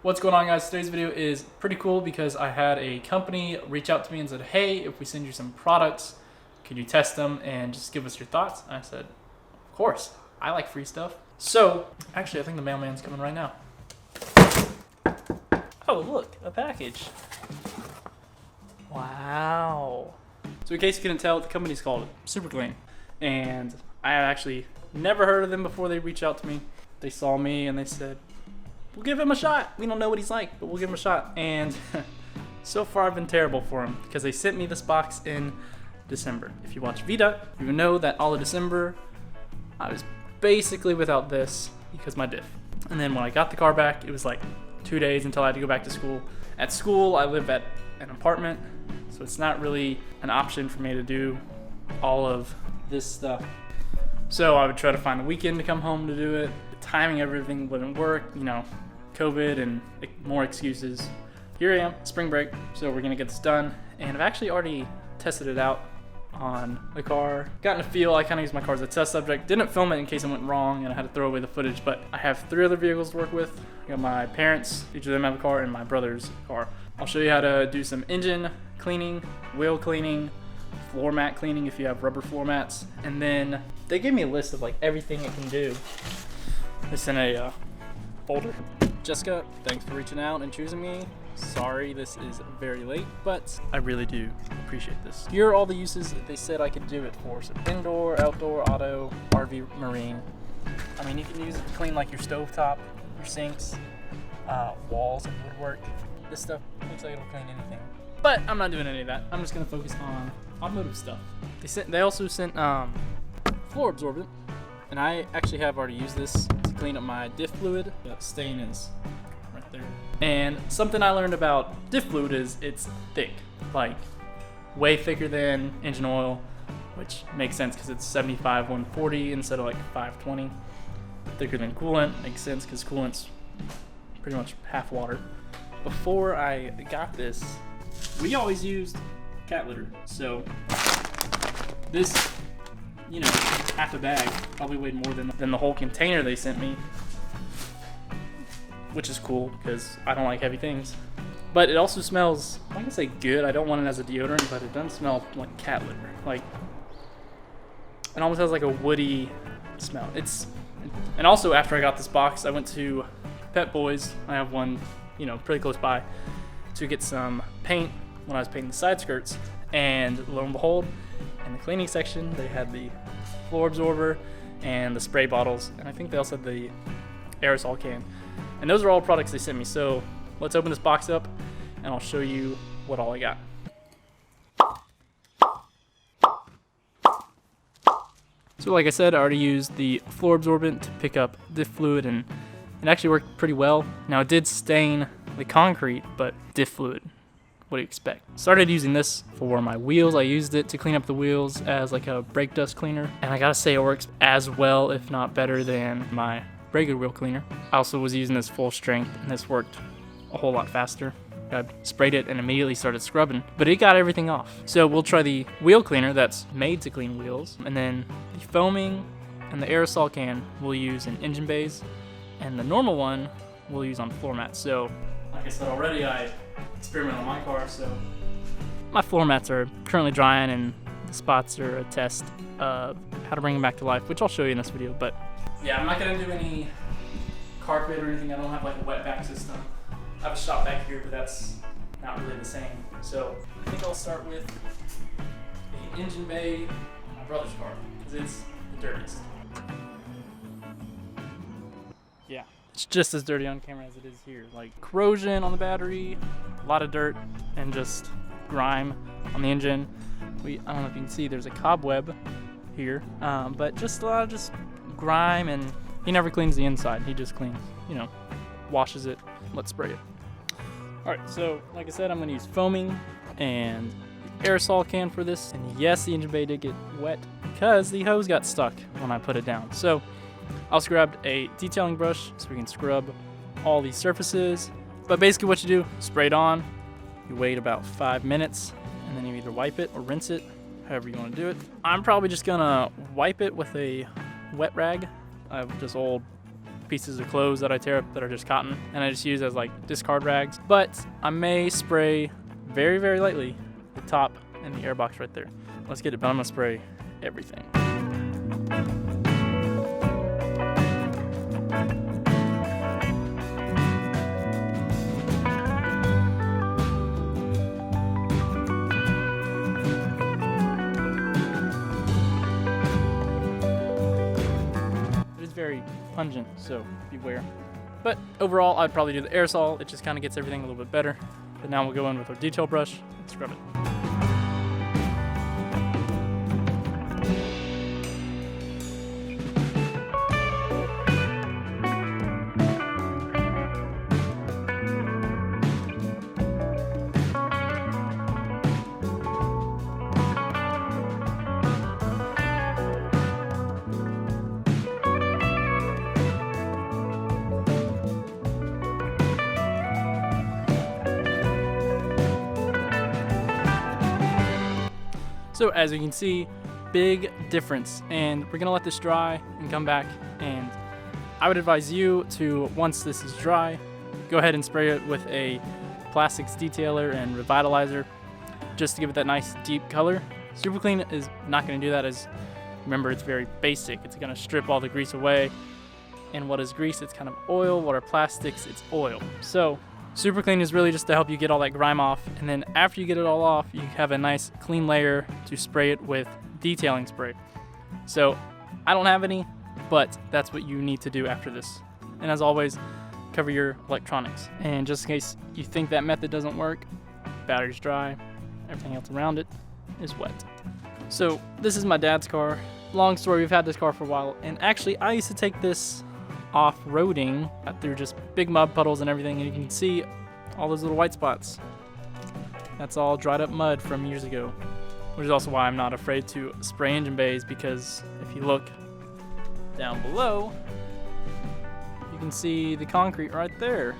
What's going on, guys? Today's video is pretty cool because I had a company reach out to me and said, hey, if we send you some products, can you test them and just give us your thoughts? And I said, of course, I like free stuff. So actually, I think the mailman's coming right now. Oh, look, a package. Wow. So in case you couldn't tell, the company's called Super Clean, and I had actually never heard of them before they reached out to me. They saw me and they said, we'll give him a shot. We don't know what he's like, but we'll give him a shot. And so far I've been terrible for him because they sent me this box in December. If you watch VDOT, you know that all of December I was basically without this because my diff. And then when I got the car back, it was like 2 days until I had to go back to school. At school, I live at an apartment, so it's not really an option for me to do all of this stuff. So I would try to find a weekend to come home to do it. The timing of everything wouldn't work, you know, COVID and more excuses. Here I am, spring break, so we're gonna get this done. And I've actually already tested it out on the car. Gotten a feel. I kind of used my car as a test subject. Didn't film it in case it went wrong and I had to throw away the footage, but I have 3 other vehicles to work with. I got my parents, each of them have a car, and my brother's car. I'll show you how to do some engine cleaning, wheel cleaning, floor mat cleaning if you have rubber floor mats, and then they gave me a list of like everything it can do. It's in a folder. Jessica, thanks for reaching out and choosing me. Sorry this is very late, but I really do appreciate this. Here are all the uses that they said I could do it for. So indoor, outdoor, auto, RV, marine. I mean, you can use it to clean like your stovetop, your sinks, walls and woodwork. This stuff looks like it'll clean anything. But I'm not doing any of that. I'm just gonna focus on automotive stuff. They also sent floor absorbent, and I actually have already used this to clean up my diff fluid. That stain is right there. And something I learned about diff fluid is it's thick, like way thicker than engine oil, which makes sense because it's 75/140 instead of like 520. Thicker than coolant, makes sense because coolant's pretty much half water. Before I got this, we always used cat litter, so this, you know, half a bag probably weighed more than the whole container they sent me, which is cool because I don't like heavy things. But it also smells, I'm not gonna say good, I don't want it as a deodorant, but it doesn't smell like cat litter. Like, it almost has like a woody smell. And also after I got this box, I went to Pet Boys, I have one, you know, pretty close by, to get some paint when I was painting the side skirts, and lo and behold, in the cleaning section they had the floor absorber and the spray bottles, and I think they also had the aerosol can, and those are all products they sent me. So let's open this box up and I'll show you what all I got. So like I said, I already used the floor absorbent to pick up diff fluid, and it actually worked pretty well. Now it did stain the concrete, but diff fluid, what do you expect? Started using this for my wheels. I used it to clean up the wheels as like a brake dust cleaner, and I gotta say it works as well, if not better, than my regular wheel cleaner. I also was using this full strength, and this worked a whole lot faster. I sprayed it and immediately started scrubbing, but it got everything off. So we'll try the wheel cleaner that's made to clean wheels, and then the foaming and the aerosol can we'll use in engine bays, and the normal one we'll use on floor mats. So like I said already, I experimented on my car, so my floor mats are currently drying, and the spots are a test of how to bring them back to life, which I'll show you in this video. But yeah, I'm not gonna do any carpet or anything. I don't have like a wet back system. I have a shop back here, but that's not really the same. So I think I'll start with the engine bay on my brother's car, because it's the dirtiest. Yeah, it's just as dirty on camera as it is here. Like corrosion on the battery, a lot of dirt, and just grime on the engine. I don't know if you can see, there's a cobweb here, but just a lot of just grime, and he never cleans the inside. He just cleans, you know, washes it, let's spray it. All right, so like I said, I'm gonna use foaming and the aerosol can for this. And yes, the engine bay did get wet because the hose got stuck when I put it down. So I also grabbed a detailing brush so we can scrub all these surfaces. But basically what you do, spray it on, you wait about 5 minutes, and then you either wipe it or rinse it, however you wanna do it. I'm probably just gonna wipe it with a wet rag. I have this old pieces of clothes that I tear up that are just cotton, and I just use as like discard rags. But I may spray very, very lightly the top and the air box right there. Let's get it, but I'm gonna spray everything. Very pungent, so beware. But overall, I'd probably do the aerosol. It just kind of gets everything a little bit better. But now we'll go in with our detail brush and scrub it. So as you can see, big difference, and we're gonna let this dry and come back, and I would advise you to, once this is dry, go ahead and spray it with a plastics detailer and revitalizer just to give it that nice deep color. Super Clean is not gonna do that, as remember, it's very basic. It's gonna strip all the grease away, and what is grease? It's kind of oil. What are plastics? It's oil. So Super Clean is really just to help you get all that grime off, and then after you get it all off, you have a nice clean layer to spray it with detailing spray. So I don't have any, but that's what you need to do after this. And as always, cover your electronics. And just in case you think that method doesn't work, battery's dry, everything else around it is wet. So this is my dad's car. Long story, we've had this car for a while, and actually I used to take this off-roading through just big mud puddles and everything, and you can see all those little white spots. That's all dried up mud from years ago, which is also why I'm not afraid to spray engine bays, because if you look down below, you can see the concrete right there,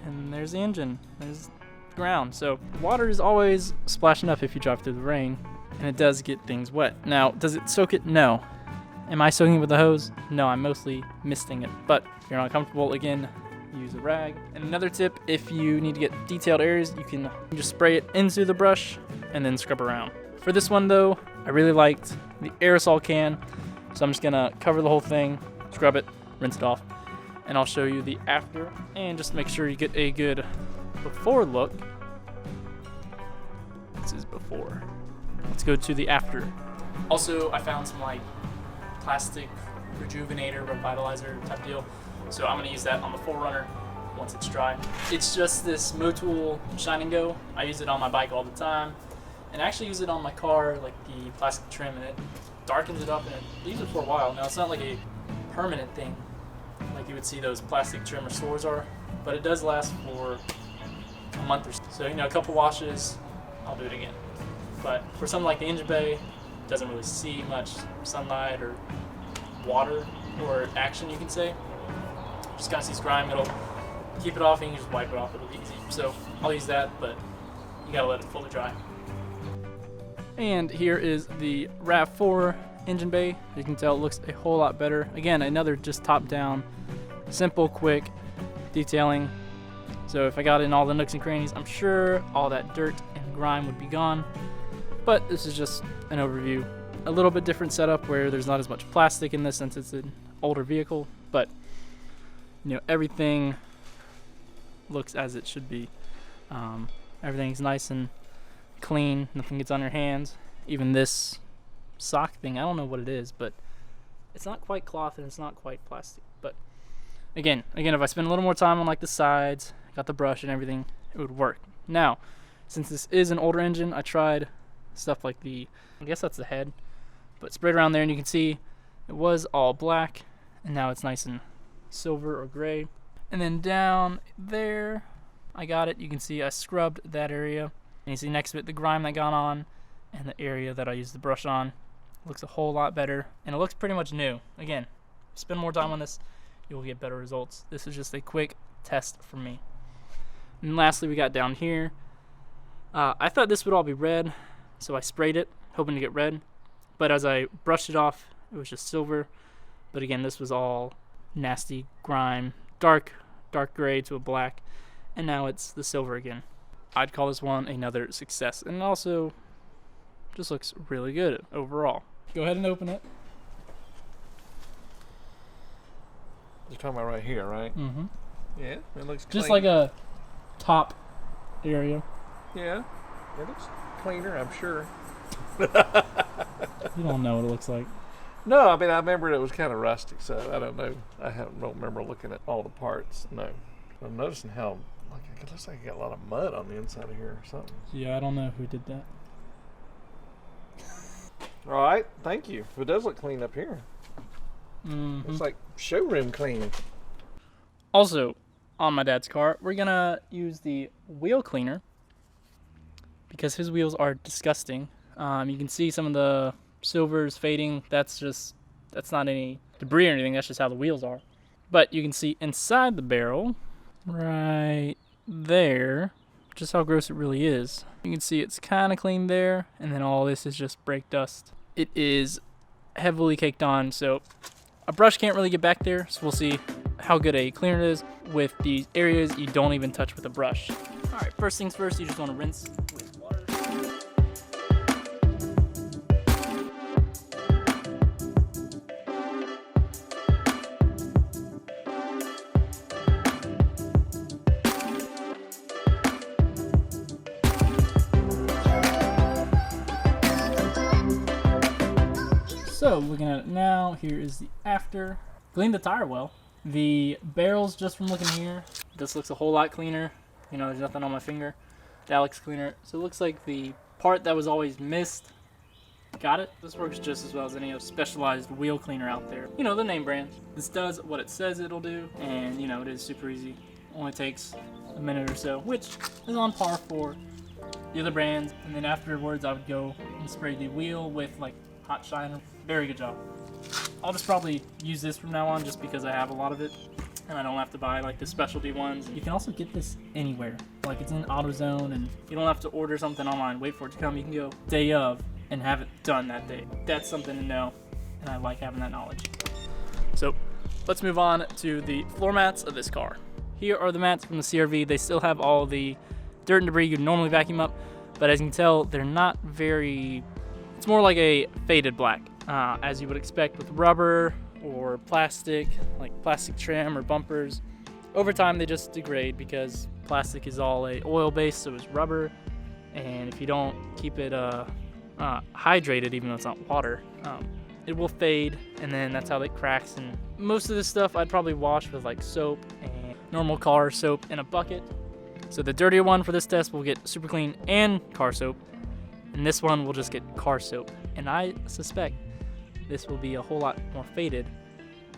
and there's the engine, there's the ground. So water is always splashing up if you drive through the rain, and it does get things wet. Now, does it soak it? No. Am I soaking it with a hose? No, I'm mostly misting it. But if you're not comfortable, again, use a rag. And another tip, if you need to get detailed areas, you can just spray it into the brush and then scrub around. For this one though, I really liked the aerosol can, so I'm just gonna cover the whole thing, scrub it, rinse it off, and I'll show you the after, and just make sure you get a good before look. This is before. Let's go to the after. Also, I found some like plastic rejuvenator, revitalizer type deal. So I'm gonna use that on the 4Runner once it's dry. It's just this Motul Shine and Go. I use it on my bike all the time, and I actually use it on my car, like the plastic trim, and it darkens it up and it leaves it for a while. Now it's not like a permanent thing like you would see those plastic trim or stores are, but it does last for a month or so. So, you know, a couple washes, I'll do it again. But for something like the engine bay, doesn't really see much sunlight or water or action, you can say. Just kind of sees grime, it'll keep it off and you can just wipe it off, it'll be easy. So I'll use that, but you gotta let it fully dry. And here is the RAV4 engine bay. You can tell it looks a whole lot better. Again, another just top down, simple, quick detailing. So if I got in all the nooks and crannies, I'm sure all that dirt and grime would be gone. But this is just an overview. A little bit different setup where there's not as much plastic in this since it's an older vehicle, but you know, everything looks as it should be. Everything's nice and clean, nothing gets on your hands. Even this sock thing, I don't know what it is, but it's not quite cloth and it's not quite plastic. But again, if I spend a little more time on like the sides, got the brush and everything, it would work. Now, since this is an older engine, I tried stuff like I guess that's the head, but sprayed around there and you can see it was all black and now it's nice and silver or gray. And then down there, I got it, you can see I scrubbed that area, and you see next to it the grime that got on and the area that I used the brush on. It looks a whole lot better and it looks pretty much new. Again, spend more time on this, you'll get better results. This is just a quick test for me. And lastly, we got down here. I thought this would all be red, so I sprayed it, hoping to get red. But as I brushed it off, it was just silver. But again, this was all nasty grime, dark gray to a black, and now it's the silver again. I'd call this one another success, and it also just looks really good overall. Go ahead and open it. You're talking about right here, right? Mm-hmm. Yeah, it looks Just clean. like a top area. Yeah, it looks cleaner, I'm sure. You don't know what it looks like. No, I mean, I remember it was kind of rustic, so I don't know. Don't remember looking at all the parts. No. I'm noticing how it looks like it got a lot of mud on the inside of here or something. Yeah, I don't know who did that. All right, thank you. It does look clean up here. Mm-hmm. It's like showroom clean. Also, on my dad's car, we're gonna use the wheel cleaner because his wheels are disgusting. You can see some of the silvers fading. That's not any debris or anything. That's just how the wheels are. But you can see inside the barrel, right there, just how gross it really is. You can see it's kind of clean there, and then all this is just brake dust. It is heavily caked on, so a brush can't really get back there. So we'll see how good a cleaner it is with these areas you don't even touch with a brush. All right, first things first, you just want to rinse with water. So looking at it now, here is the after. Cleaned the tire well. The barrels, just from looking here, this looks a whole lot cleaner. You know, there's nothing on my finger. That looks cleaner. So it looks like the part that was always missed, got it. This works just as well as any other specialized wheel cleaner out there. You know, the name brand. This does what it says it'll do, and you know, it is super easy. Only takes a minute or so, which is on par for the other brands. And then afterwards, I would go and spray the wheel with like hot shiner. Very good job. I'll just probably use this from now on just because I have a lot of it and I don't have to buy like the specialty ones. You can also get this anywhere. Like it's in AutoZone and you don't have to order something online, wait for it to come. You can go day of and have it done that day. That's something to know, and I like having that knowledge. So let's move on to the floor mats of this car. Here are the mats from the CR-V. They still have all the dirt and debris you'd normally vacuum up, but as you can tell, they're not very, it's more like a faded black. As you would expect with rubber or plastic, like plastic trim or bumpers. Over time they just degrade because plastic is all oil based, so is rubber, and if you don't keep it hydrated, even though it's not water, it will fade, and then that's how it cracks. And most of this stuff I'd probably wash with like soap and normal car soap in a bucket. So the dirtier one for this test will get super clean and car soap, and this one will just get car soap, and I suspect this will be a whole lot more faded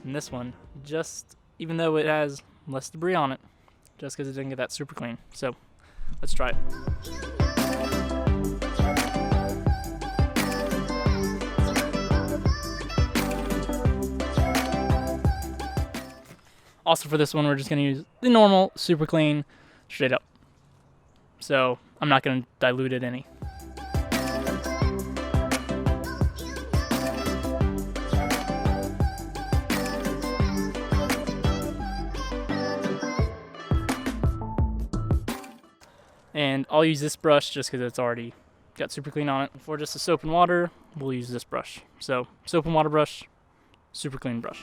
than this one, just even though it has less debris on it, just because it didn't get that super clean. So let's try it. Also for this one, we're just going to use the normal super clean straight up. So I'm not going to dilute it any. And I'll use this brush just because it's already got super clean on it. For just the soap and water, we'll use this brush. So soap and water brush, super clean brush.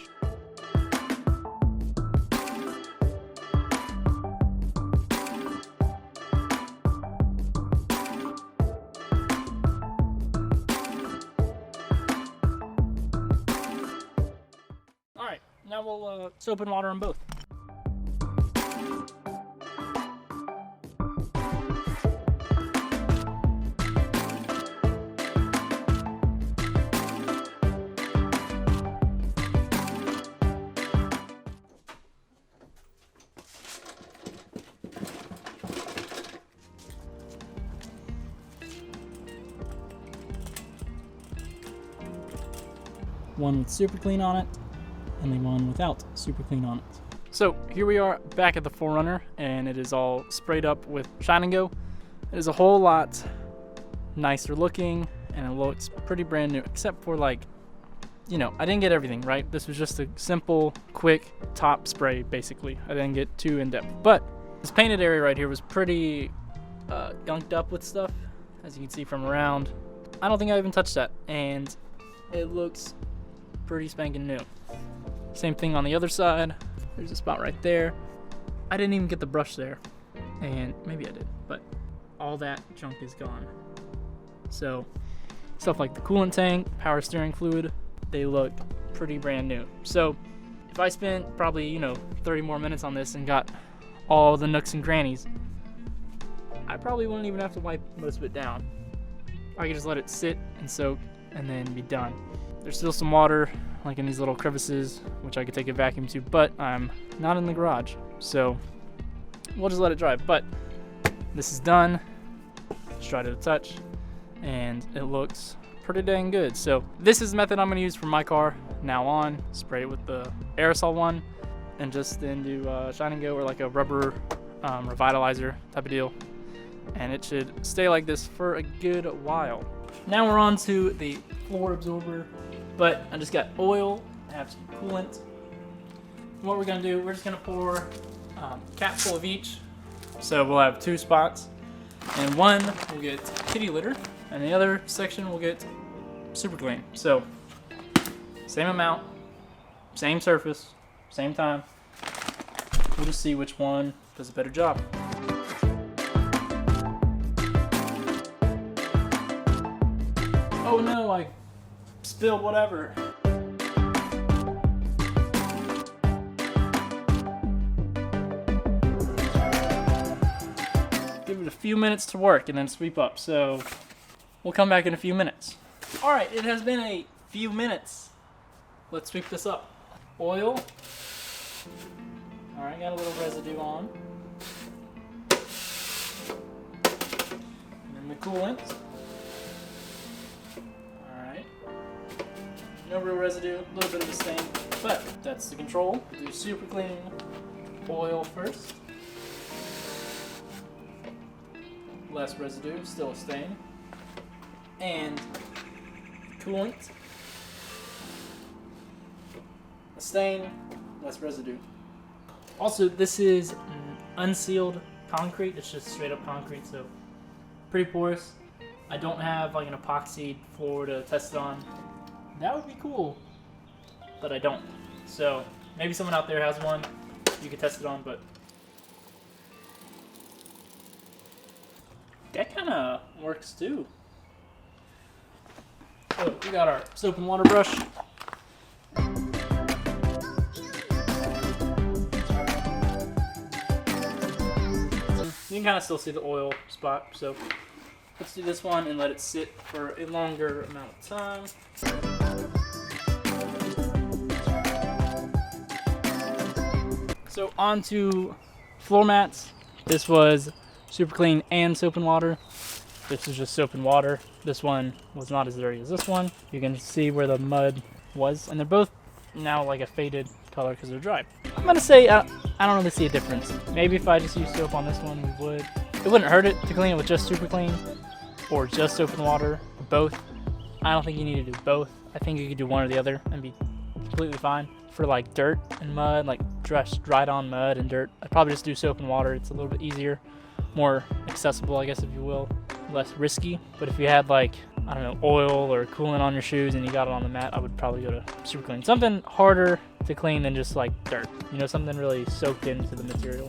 All right, now we'll soap and water them both. One with super clean on it, and the one without super clean on it. So here we are back at the 4Runner, and it is all sprayed up with Shine and Go. It is a whole lot nicer looking, and it looks pretty brand new, except for like you know, I didn't get everything right. This was just a simple, quick top spray, basically. I didn't get too in-depth. But this painted area right here was pretty gunked up with stuff, as you can see from around. I don't think I even touched that, and it looks pretty spanking new. Same thing on the other side. There's a spot right there. I didn't even get the brush there, and maybe I did, but all that junk is gone. So stuff like the coolant tank, power steering fluid, they look pretty brand new. So if I spent probably, you know, 30 more minutes on this and got all the nooks and crannies, I probably wouldn't even have to wipe most of it down. I could just let it sit and soak and then be done. There's still some water like in these little crevices, which I could take a vacuum to, but I'm not in the garage, so we'll just let it dry. But this is done. Just dry to the touch, and it looks pretty dang good. So this is the method I'm going to use for my car now on. Spray it with the aerosol one, and just then do Shine and Go or like a rubber revitalizer type of deal, and it should stay like this for a good while. Now we're on to the floor absorber, but I just got oil, I have some coolant. And what we're gonna do, we're just gonna pour a capful of each. So we'll have 2 spots, and one will get kitty litter, and the other section will get super clean. So same amount, same surface, same time. We'll just see which one does a better job. Oh no, I spilled whatever. Give it a few minutes to work and then sweep up. So we'll come back in a few minutes. All right, it has been a few minutes. Let's sweep this up. Oil. All right, got a little residue on. And then the coolant. No real residue, a little bit of a stain, but that's the control. Do super clean oil first. Less residue, still a stain. And coolant. A stain, less residue. Also, this is unsealed concrete. It's just straight up concrete, so pretty porous. I don't have like an epoxy floor to test it on. That would be cool, but I don't. So maybe someone out there has one you could test it on, but that kind of works too. So we got our soap and water brush. You can kind of still see the oil spot, so let's do this one and let it sit for a longer amount of time. So on to floor mats. This was super clean and soap and water. This is just soap and water. This one was not as dirty as this one. You can see where the mud was, and they're both now like a faded color because they're dry. I'm gonna say I don't really see a difference. Maybe if I just used soap on this one, we would. It wouldn't hurt it to clean it with just super clean or just soap and water, or both. I don't think you need to do both. I think you could do one or the other and be completely fine. For like dirt and mud, like dried on mud and dirt, I'd probably just do soap and water. It's a little bit easier, more accessible, I guess, if you will, less risky. But if you had like, I don't know, oil or coolant on your shoes and you got it on the mat, I would probably go to super clean. Something harder to clean than just like dirt, you know, something really soaked into the material.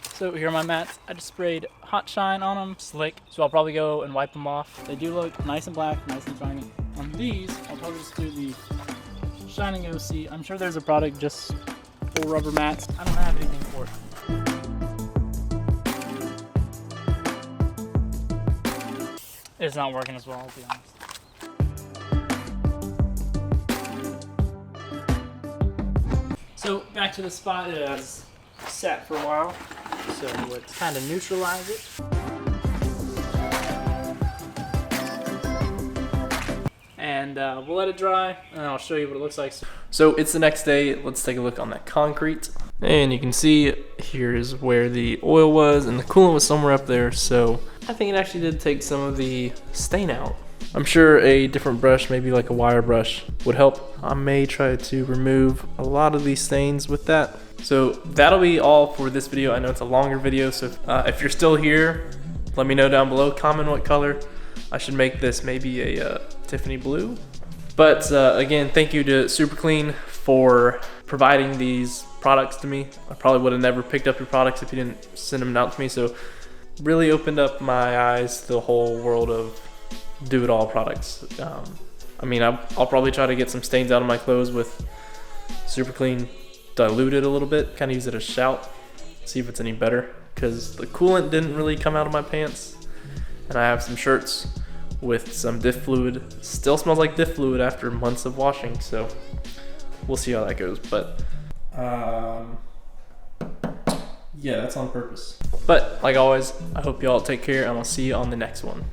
So here are my mats. I just sprayed Hot Shine on them, slick, so I'll probably go and wipe them off. They do look nice and black, nice and shiny. On these, I'll probably just do the Shine and Go See. I'm sure there's a product just for rubber mats. I don't have anything for it. It's not working as well, I'll be honest. So back to the spot. It has sat for a while, so let's kind of neutralize it. And we'll let it dry, and I'll show you what it looks like. So it's the next day. Let's take a look on that concrete. And you can see here is where the oil was, and the coolant was somewhere up there. So I think it actually did take some of the stain out. I'm sure a different brush, maybe like a wire brush, would help. I may try to remove a lot of these stains with that. So that'll be all for this video. I know it's a longer video, so if you're still here, let me know down below. Comment what color. I should make this maybe a Tiffany blue. But again, thank you to Super Clean for providing these products to me. I probably would have never picked up your products if you didn't send them out to me. So really opened up my eyes to the whole world of do-it-all products. I mean, I'll probably try to get some stains out of my clothes with Super Clean diluted a little bit, kind of use it as shout, see if it's any better, because the coolant didn't really come out of my pants. And I have some shirts with some diff fluid. Still smells like diff fluid after months of washing, so we'll see how that goes. But yeah, that's on purpose. But like always, I hope y'all take care, and I'll see you on the next one.